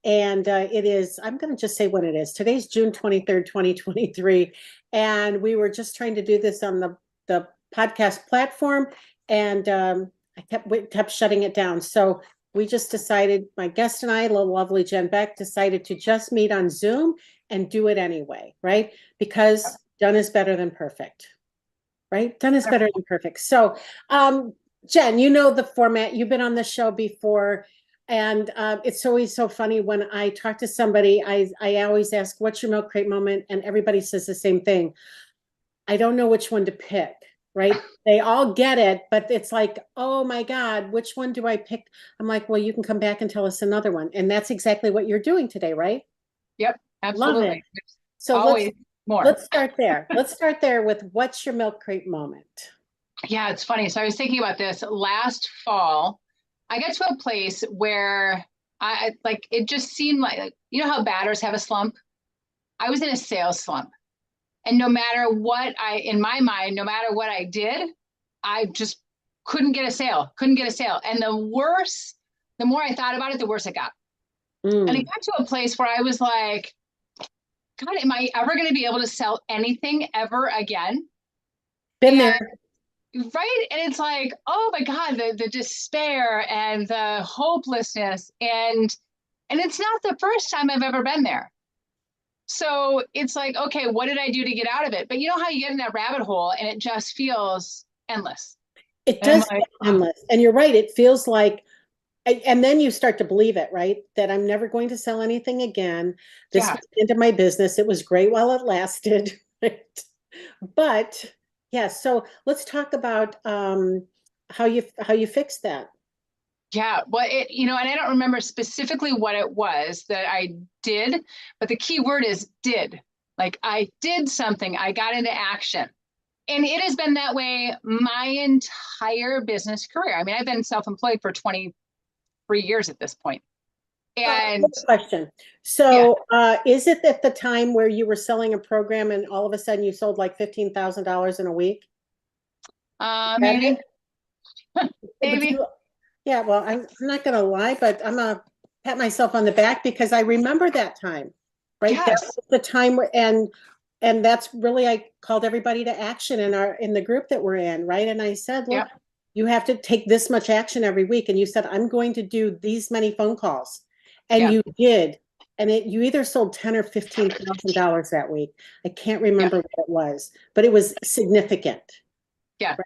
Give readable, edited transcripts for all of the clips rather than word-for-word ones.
And it is, I'm going to just say what it is. Today's June 23rd, 2023. And we were just trying to do this on the podcast platform. And we kept shutting it down. So we just decided, my guest and I, the lovely Jen Beck, decided to just meet on Zoom and do it anyway, right? Because done is better than perfect, right? Done is better than perfect. So, Jen, you know the format. You've been on the show before. And it's always so funny when I talk to somebody, I always ask, what's your milk crate moment? And everybody says the same thing. I don't know which one to pick, right? They all get it, but it's like, oh my God, which one do I pick? I'm like, well, you can come back and tell us another one. And that's exactly what you're doing today, right? Yep, Love it. absolutely. So Always more. let's start there. Let's start there with what's your milk crate moment? Yeah, it's funny. So I was thinking about this last fall. I got to a place where I like it just seemed like you know how batters have a slump? I was in a sales slump. And no matter what in my mind, no matter what I did, I just couldn't get a sale, couldn't get a sale. And the more I thought about it, the worse it got. And it Mm, got to a place where I was like, God, am I ever going to be able to sell anything ever again? been there. And right. And it's like, oh my God, the despair and the hopelessness. And it's not the first time I've ever been there. So it's like, okay, what did I do to get out of it? But you know how you get in that rabbit hole and it just feels endless. It And I'm does like, feel endless. And you're right. It feels like, and then you start to believe it, right? That I'm never going to sell anything again. This yeah, was the end of my business. It was great while it lasted. Right? But yeah, so let's talk about how you fix that. yeah. Well, and I don't remember specifically what it was that I did, but the key word is did. Like I did something, I got into action. And it has been that way my entire business career. I mean, I've been self-employed for 23 years at this point. And Question. yeah, So, is it at the time where you were selling a program and all of a sudden you sold like $15,000 in a week? That maybe, it? But maybe. yeah, well, I'm not going to lie, but I'm going to pat myself on the back because I remember that time, right? That Yes. was the time and that's really, I called everybody to action in the group that we're in, right? And I said, look, Yep. you have to take this much action every week. And you said, I'm going to do these many phone calls. And Yep. you did. And you either sold 10 or $15,000 that week. I can't Yep. remember what it was, but it was significant. Yeah.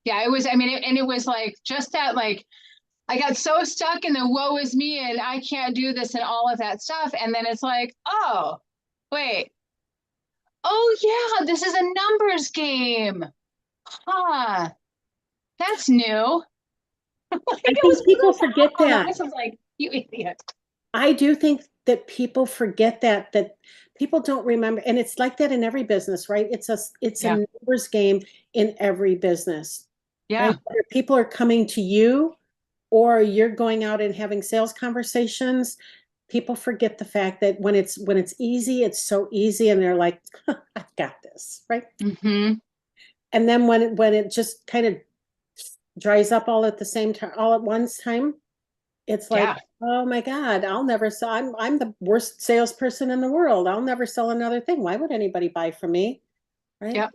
Yeah. It was, I mean, and it was like just that, like, I got so stuck in the woe is me and I can't do this and all of that stuff. And then it's like, oh, wait. Oh, yeah, this is a numbers game. Huh. That's new. Like I it was think one of people those forget aha that. moments. I was like, you idiot. I do think that people forget that people don't remember, and it's like that in every business, right? It's a Yeah. numbers game in every business, right? Yeah. Whether people are coming to you or you're going out and having sales conversations, people forget the fact that when it's easy, it's so easy, and they're like, "I've got this," right? Mm-hmm. And then when it just kind of dries up all at the same time, all at once time, it's like, Yeah. oh my God, I'll never sell. I'm the worst salesperson in the world. I'll never sell another thing. Why would anybody buy from me? Right? Yep.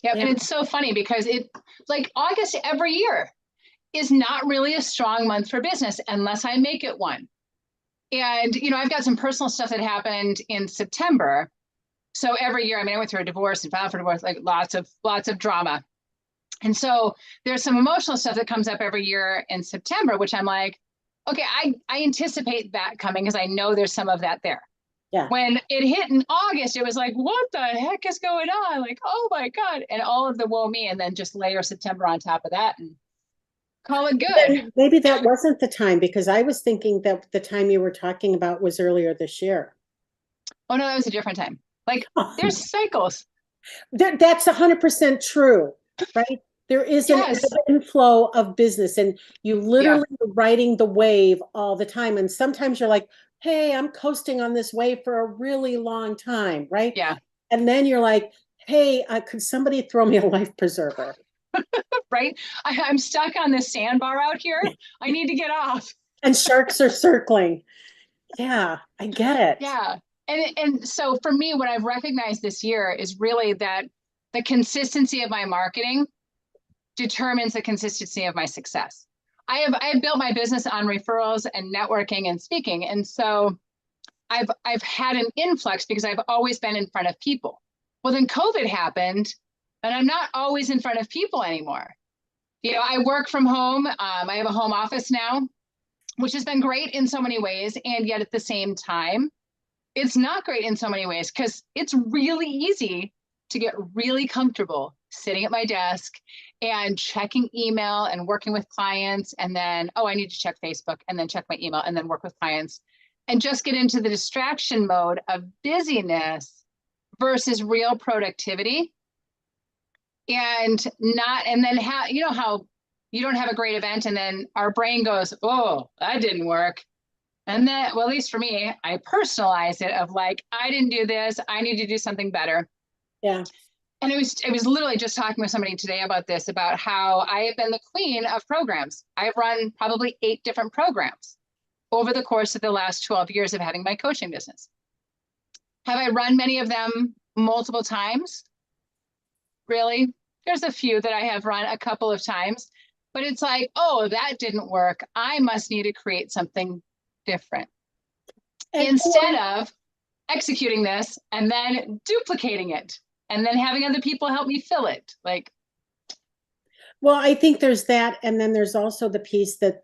Yep. Yeah. And it's so funny because it like August every year is not really a strong month for business unless I make it one. And, I've got some personal stuff that happened in September. So every year, I mean, I went through a divorce and filed for divorce, like lots of drama. And so there's some emotional stuff that comes up every year in September, which I'm like, okay, I anticipate that coming because I know there's some of that there. Yeah. When it hit in August, it was like, what the heck is going on? Like, oh my God. And all of the woe me, and then just layer September on top of that and call it good. Then maybe that wasn't the time because I was thinking that the time you were talking about was earlier this year. Oh no, that was a different time. Like there's cycles. That's 100% true, right? There is an ebb Yes. and flow of business, and you Yeah. literally are riding the wave all the time. And sometimes you're like, hey, I'm coasting on this wave for a really long time, right? Yeah. And then you're like, hey, could somebody throw me a life preserver? Right. I'm stuck on this sandbar out here. I need to get off. And sharks are circling. Yeah, I get it. Yeah. And so for me, what I've recognized this year is really that the consistency of my marketing determines the consistency of my success. I have built my business on referrals and networking and speaking. And so I've had an influx because I've always been in front of people. Well, then COVID happened and I'm not always in front of people anymore. I work from home. I have a home office now, which has been great in so many ways. And yet at the same time, it's not great in so many ways because it's really easy to get really comfortable sitting at my desk and checking email and working with clients. And then, oh, I need to check Facebook and then check my email and then work with clients and just get into the distraction mode of busyness versus real productivity. And then how you don't have a great event and then our brain goes, oh, that didn't work. And then, well, at least for me, I personalize it of like, I didn't do this. I need to do something better. Yeah. And I was literally just talking with somebody today about this, about how I have been the queen of programs. I've run probably 8 different programs over the course of the last 12 years of having my coaching business. Have I run many of them multiple times? Really? There's a few that I have run a couple of times, but it's like, oh, that didn't work. I must need to create something different instead of executing this and then duplicating it and then having other people help me fill it. Like, well, I think there's that. And then there's also the piece that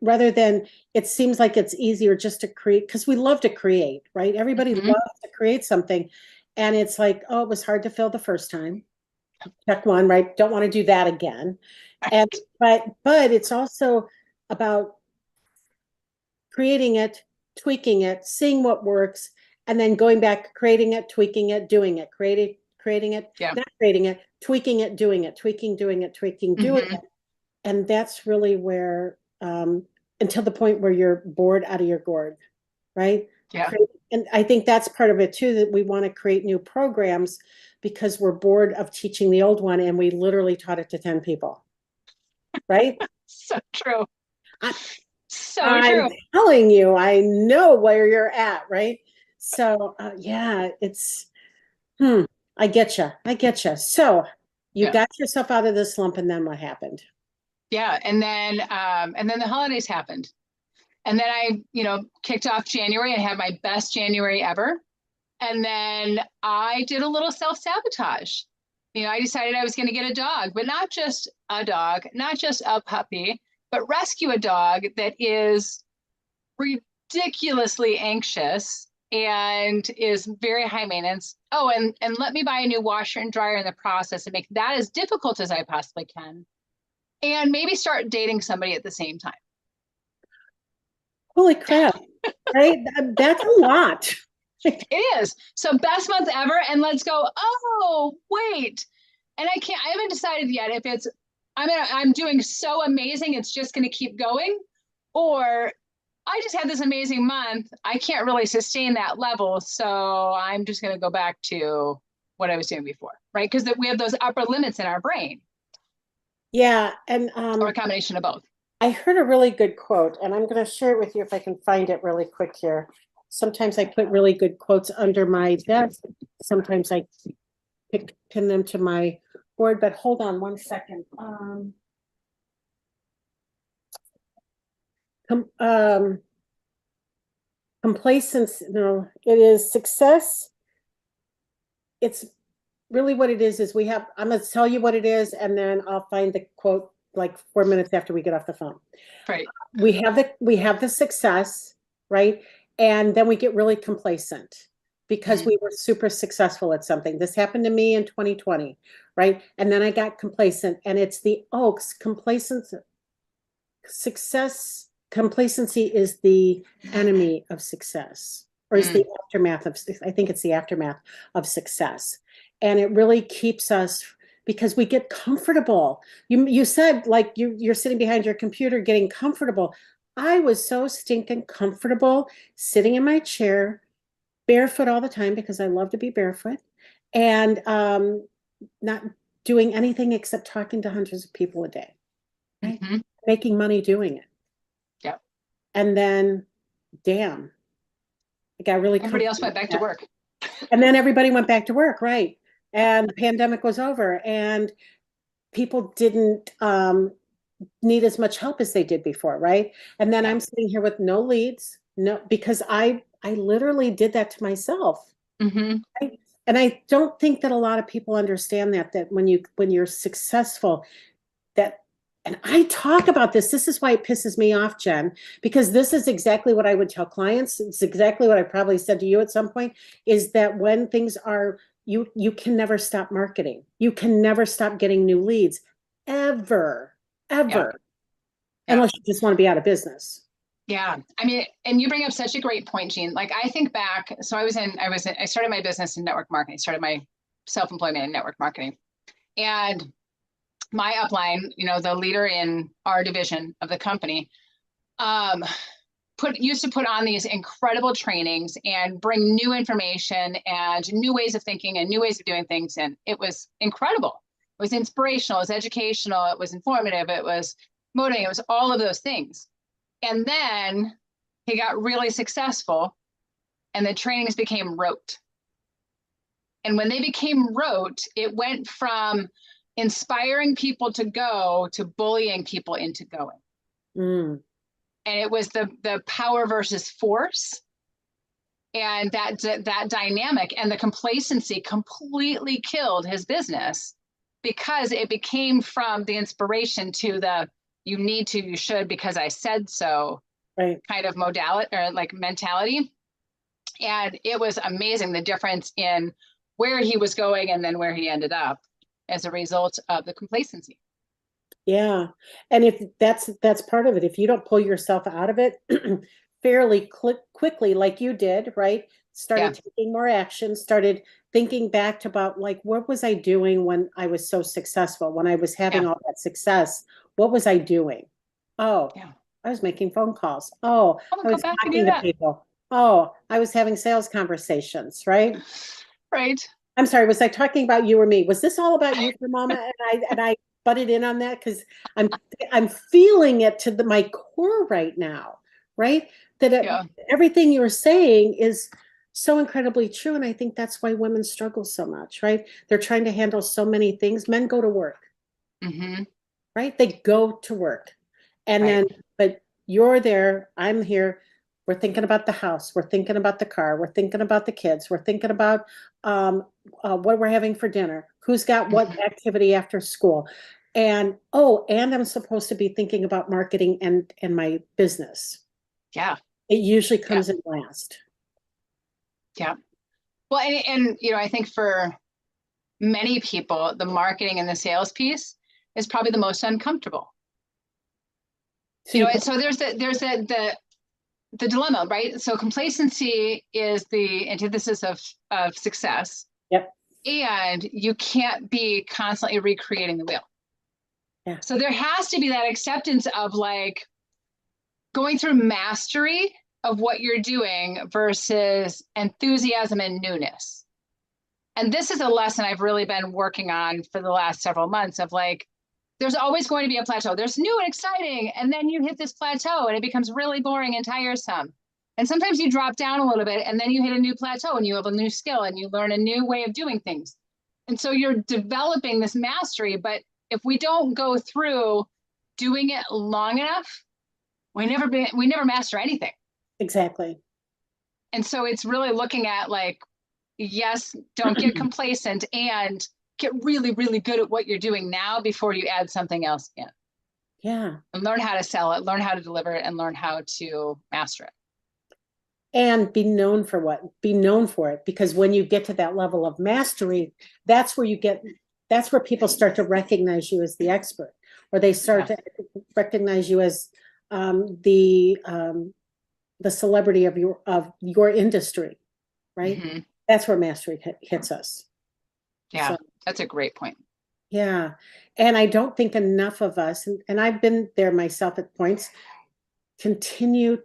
rather than, it seems like it's easier just to create, because we love to create, right? Everybody loves to create something. And it's like, oh, it was hard to fill the first time. Check one, right? Don't want to do that again. And but it's also about creating it, tweaking it, seeing what works, and then going back, creating it, tweaking it, doing it, creating it, not creating it, tweaking it, doing it, tweaking, doing it, tweaking, doing it. And that's really where, until the point where you're bored out of your gourd, right? Yeah. And I think that's part of it too, that we want to create new programs because we're bored of teaching the old one and we literally taught it to 10 people, right? So true. I'm telling you, I know where you're at, right? So yeah, it's, I get you. I get you. So you got yourself out of the slump, and then what happened? Yeah, and then the holidays happened. And then I, kicked off January and had my best January ever. And then I did a little self-sabotage. I decided I was going to get a dog, but not just a dog, not just a puppy, but rescue a dog that is ridiculously anxious and is very high maintenance. Oh, and let me buy a new washer and dryer in the process and make that as difficult as I possibly can. And maybe start dating somebody at the same time. Holy crap, right? That's a lot. It is. So best month ever. And let's go, oh, wait. And I haven't decided yet if it's, I'm doing so amazing, it's just going to keep going, or I just had this amazing month. I can't really sustain that level. So I'm just going to go back to what I was doing before, right? Because we have those upper limits in our brain. Yeah. And or a combination of both. I heard a really good quote, and I'm going to share it with you if I can find it really quick here. Sometimes I put really good quotes under my desk. Sometimes I pin them to my board, but hold on one second. Complacence, no, it is success. It's really what it is I'm going to tell you what it is, and then I'll find the quote like 4 minutes after we get off the phone. Right. We have the success, right? And then we get really complacent because we were super successful at something. This happened to me in 2020, right? And then I got complacent, and it's the Oaks complacency. Complacency is the enemy of success, or is the aftermath of, I think it's the aftermath of success. And it really keeps us, because we get comfortable. You said like you're sitting behind your computer getting comfortable. I was so stinking comfortable sitting in my chair, barefoot all the time because I love to be barefoot, and not doing anything except talking to hundreds of people a day, right? Making money doing it. Yep. And then, damn, I got really Everybody else comfortable went back with to that. work. And then everybody went back to work, right? And the pandemic was over, and people didn't need as much help as they did before, right? And then Yeah. I'm sitting here with no leads, no, because I literally did that to myself. Mm-hmm. Right? And I don't think that a lot of people understand that when you're successful, that and I talk about this. This is why it pisses me off, Jen, because this is exactly what I would tell clients. It's exactly what I probably said to you at some point, is that when things are you can never stop marketing. You can never stop getting new leads ever, Yeah. ever, Yeah. unless you just want to be out of business. Yeah. I mean, and you bring up such a great point, Jean. Like I think back, so I started my business in network marketing, started my self-employment in network marketing. And my upline, the leader in our division of the company, um, used to put on these incredible trainings and bring new information and new ways of thinking and new ways of doing things. And it was incredible. It was inspirational, it was educational, it was informative, it was motivating, it was all of those things. And then he got really successful and the trainings became rote. And when they became rote, it went from inspiring people to go to bullying people into going. Mm, And it was the power versus force, and that dynamic, and the complacency completely killed his business, because it became from the inspiration to the you need to, you should, because I said so right. kind of modality or like mentality. And it was amazing, the difference in where he was going and then where he ended up as a result of the complacency. Yeah. And if that's part of it, if you don't pull yourself out of it fairly quickly, like you did, right? Yeah. Started taking more action, started thinking back to about like, what was I doing when I was so successful, when I was having Yeah. all that success? What was I doing? Oh, Yeah. I was making phone calls. Oh, I'm I gonna was go back and do talking to that. people. Oh, I was having sales conversations, right? Right. I'm sorry, was I talking about you or me? Was this all about you for a moment? And I butted in on that because I'm I'm feeling it to my core right now, right? That Yeah. everything you're saying is so incredibly true, and I think that's why women struggle so much, right? They're trying to handle so many things. Men go to work, Mm-hmm. right? They go to work. And Right. then, but you're there, I'm here. We're thinking about the house. We're thinking about the car. We're thinking about the kids. We're thinking about what we're having for dinner. Who's got what Mm-hmm. activity after school? And oh, and I'm supposed to be thinking about marketing and my business. Yeah. It usually Yeah. comes in last. Yeah. Well, and I think for many people, the marketing and the sales piece is probably the most uncomfortable. So you So there's the dilemma, right? So complacency is the antithesis of success, yep. and you can't be constantly recreating the wheel. Yeah. So there has to be that acceptance of like going through mastery of what you're doing versus enthusiasm and newness. And this is a lesson I've really been working on for the last several months of like, there's always going to be a plateau. There's new and exciting, and then you hit this plateau and it becomes really boring and tiresome. And sometimes you drop down a little bit and then you hit a new plateau and you have a new skill and you learn a new way of doing things. And so you're developing this mastery, but if we don't go through doing it long enough, we never master anything. Exactly. And so it's really looking at like, yes, don't get complacent and get really, really good at what you're doing now before you add something else in. Yeah. And learn how to sell it, learn how to deliver it, and learn how to master it. And be known for it, because when you get to that level of mastery, that's where that's where people start to recognize you as the expert, or they start Yeah. to recognize you as the celebrity of your industry, right? Mm-hmm. That's where mastery hits us. Yeah, So that's a great point. yeah, and I don't think enough of us, and I've been there myself at points, continue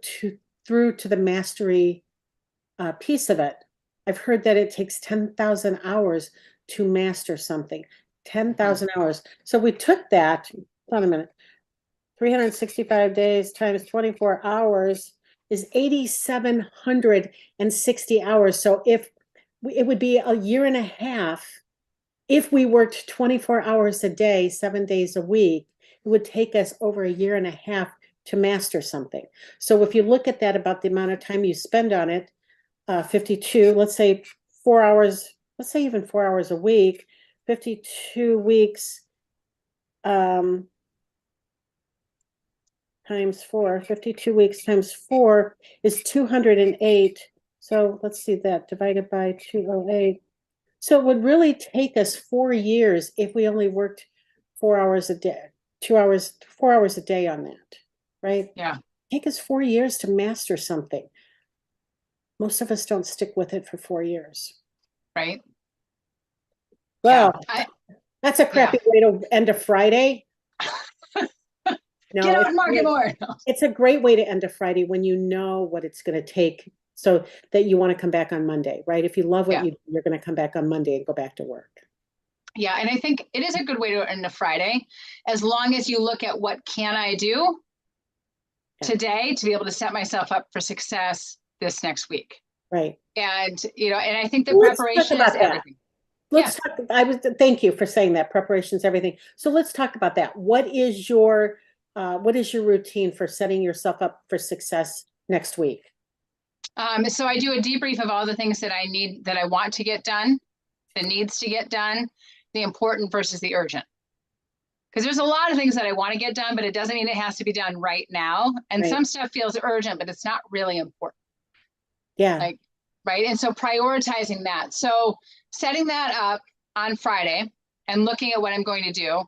through to the mastery piece of it. I've heard that it takes 10,000 hours to master something. 10,000 hours. So we took that, hold on a minute, 365 days times 24 hours. is 8,760 hours. So it would be a year and a half if we worked 24 hours a day, 7 days a week. It would take us over a year and a half to master something. So if you look at that, about the amount of time you spend on it, 52, let's say 4 hours, let's say even 4 hours a week, 52 weeks times 4, 52 weeks times 4 is 208. So let's see that divided by 208. So it would really take us 4 years if we only worked 4 hours a day, 2 hours, 4 hours a day on that, right? Yeah. Take us 4 years to master something. Most of us don't stick with it for 4 years. Right. Well, Yeah. that's a crappy way to end a Friday. No, Get out and market more. It's a great way to end a Friday when you know what it's going to take, so that you want to come back on Monday, right? If you love what you do, you're going to come back on Monday and go back to work. Yeah, and I think it is a good way to end a Friday, as long as you look at what can I do today to be able to set myself up for success this next week. Right. And, you know, and I think the preparation is everything. Let's talk. Thank you for saying that. Preparation is everything. So let's talk about that. What is your routine for setting yourself up for success next week? So I do a debrief of all the things that I need, that I want to get done, the needs to get done, the important versus the urgent. Because there's a lot of things that I want to get done, but it doesn't mean it has to be done right now. And some stuff feels urgent, but it's not really important. Yeah. Like, right. And so prioritizing that. So setting that up on Friday and looking at what I'm going to do,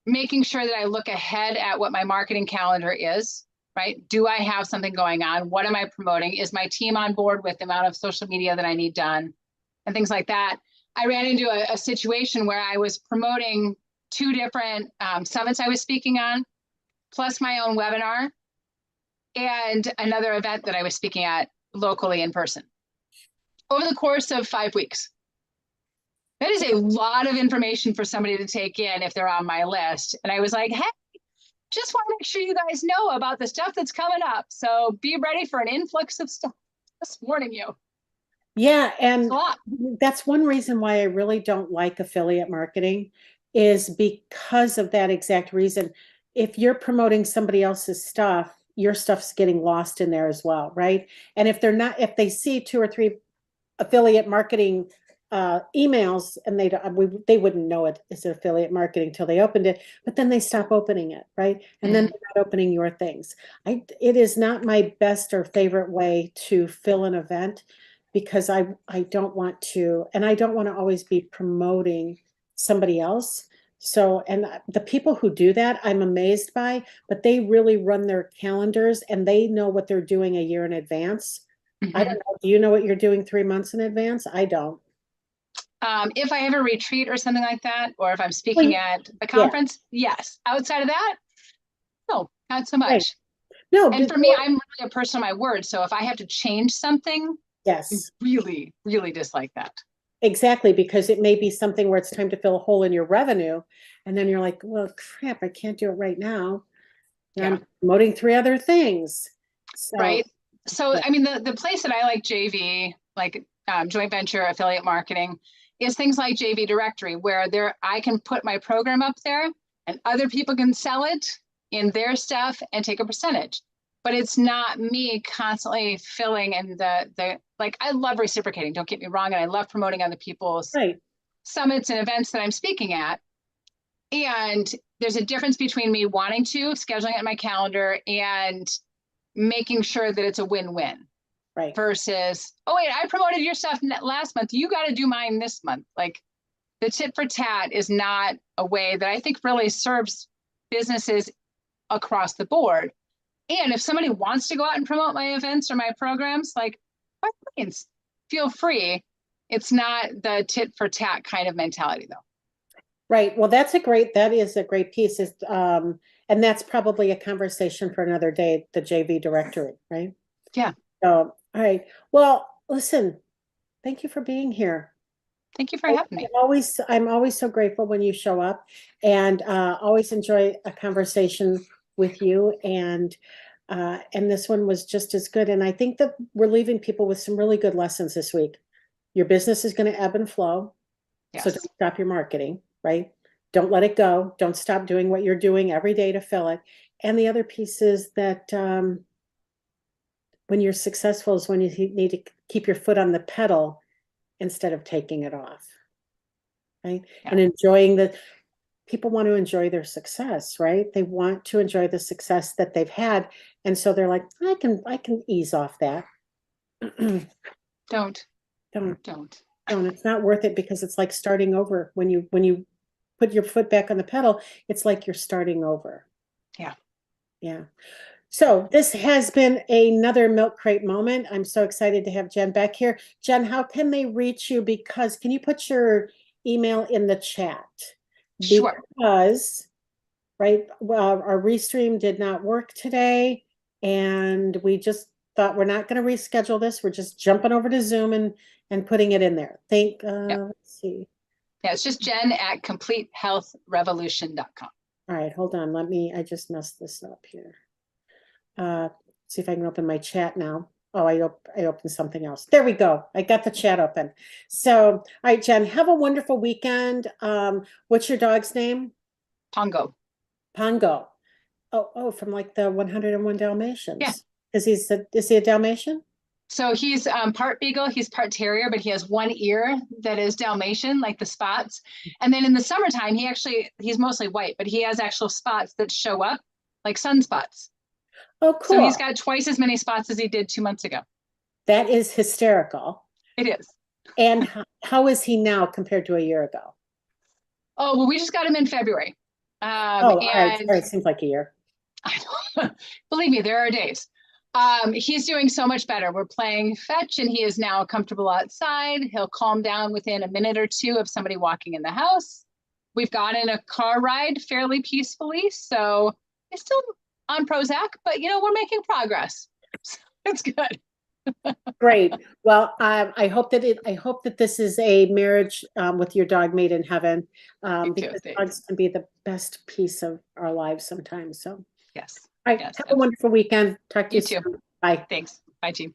making sure that I look ahead at what my marketing calendar is, right? Do I have something going on? What am I promoting? Is my team on board with the amount of social media that I need done and things like that? I ran into a situation where I was promoting 2 different summits I was speaking on, plus my own webinar and another event that I was speaking at locally in person over the course of 5 weeks. That is a lot of information for somebody to take in if they're on my list. And I was like, hey, just want to make sure you guys know about the stuff that's coming up. So be ready for an influx of stuff. Just warning you. Yeah, and that's one reason why I really don't like affiliate marketing, is because of that exact reason. If you're promoting somebody else's stuff, your stuff's getting lost in there as well, right? And if they see 2 or 3 affiliate marketing emails, and they wouldn't know it is affiliate marketing till they opened it, but then they stop opening it, right? And then they're not opening your things. It is not my best or favorite way to fill an event, because I don't want to, and I don't want to always be promoting somebody else. So, and the people who do that, I'm amazed by, but they really run their calendars and they know what they're doing a year in advance. I don't know. Do you know what you're doing 3 months in advance? I don't. If I have a retreat or something like that, or if I'm speaking at a conference, yes. Outside of that, no, not so much. Right. No, and for me, I'm really a person of my word. So if I have to change something, yes, I really, really dislike that. Exactly, because it may be something where it's time to fill a hole in your revenue, and then you're like, well, crap, I can't do it right now. I'm promoting 3 other things. So, right. So, I mean, the place that I like JV, like joint venture affiliate marketing, is things like JV Directory, where I can put my program up there and other people can sell it in their stuff and take a percentage. But it's not me constantly filling in like, I love reciprocating, don't get me wrong. And I love promoting other people's summits and events that I'm speaking at. And there's a difference between me wanting to, scheduling it in my calendar, and making sure that it's a win-win. Right. Versus, oh wait, I promoted your stuff last month, you got to do mine this month. Like, the tit for tat is not a way that I think really serves businesses across the board. And if somebody wants to go out and promote my events or my programs, like, by all means, feel free. It's not the tit for tat kind of mentality, though. Right. Well, that is a great piece. And that's probably a conversation for another day, the JV Directory, right? Yeah. So, all right. Well, listen, thank you for being here. Thank you for having me. I'm always so grateful when you show up, and always enjoy a conversation with you. And And this one was just as good. And I think that we're leaving people with some really good lessons this week. Your business is going to ebb and flow. So Yes. don't stop your marketing, right? Don't let it go. Don't stop doing what you're doing every day to fill it. And the other piece is that when you're successful is when you need to keep your foot on the pedal instead of taking it off, right? Yeah. And enjoying the people want to enjoy their success, right? They want to enjoy the success that they've had. And so they're like, I can ease off that. Don't. Don't. It's not worth it because it's like starting over. When you put your foot back on the pedal, it's like you're starting over. Yeah. Yeah. So this has been another Milk Crate moment. I'm so excited to have Jen Beck here. Jen, how can they reach you? Because can you put your email in the chat? Sure. Because, right, well, our restream did not work today, and we just thought we're not going to reschedule this. We're just jumping over to Zoom and putting it in there. Let's see. Yeah, it's just Jen at CompleteHealthRevolution.com. All right, hold on. I just messed this up here. See if I can open my chat now. Oh, I opened something else. There we go. I got the chat open. So, all right, Jen, have a wonderful weekend. What's your dog's name? Pongo. Pongo. Oh, from like the 101 Dalmatians. Yeah. Is he a Dalmatian? So he's part Beagle, he's part Terrier, but he has one ear that is Dalmatian, like the spots. And then in the summertime, he's mostly white, but he has actual spots that show up, like sunspots. Oh, cool. So he's got twice as many spots as he did 2 months ago. That is hysterical. It is. And how is he now compared to a year ago? Oh, well, we just got him in February. All right. It seems like a year. Believe me, there are days. He's doing so much better. We're playing fetch and he is now comfortable outside. He'll calm down within a minute or two of somebody walking in the house. We've gone in a car ride fairly peacefully. So he's still on Prozac, but we're making progress. It's good. Great. Well, I hope that this is a marriage with your dog made in heaven, because dogs can be the best piece of our lives sometimes. So yes. all right, yes, have a wonderful weekend. Talk to you too. soon. Bye. Thanks. Bye, team.